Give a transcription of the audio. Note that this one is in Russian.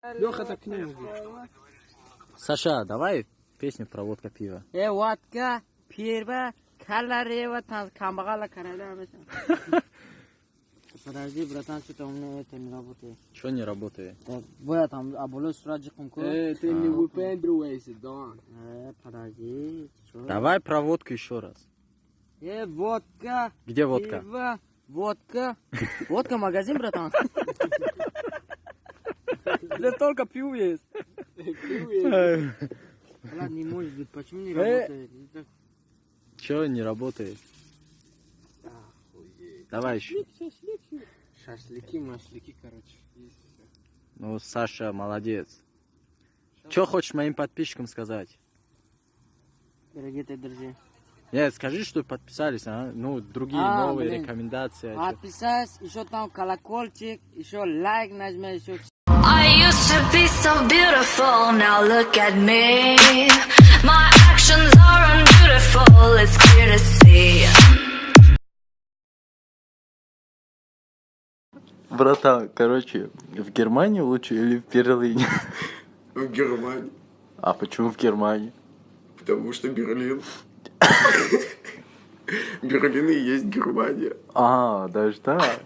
Леха, так не может. Саша, давай песню про водка пиво. Водка, пиво, каларева, камбагала, караля. Подожди, братан, что-то у меня это не работает. Что не работает? Вы там обулось сраджиком ко? Ты не выпендривайся, да. Подожди. Что? Давай про водку еще раз. Водка. Где водка? Пиво, водка. Водка магазин, братан. Здесь только пиво есть. Ладно, не может быть, почему не работает? Че не работает? Давай еще. Шашлыки, машлыки, короче. Есть всё. Ну, Саша, молодец. Что хочешь моим подписчикам сказать? Дорогие ты, друзья. Нет, скажи, что подписались, а? Ну, другие новые рекомендации. Подписались, еще там колокольчик, еще лайк нажми, еще... I used to be so beautiful, now look at me. My actions are unbeautiful, it's clear to see. Братан, короче, в Германии лучше или в Берлине? В Германии. А почему в Германии? Потому что Берлин. Берлин и есть Германия. А, даже так.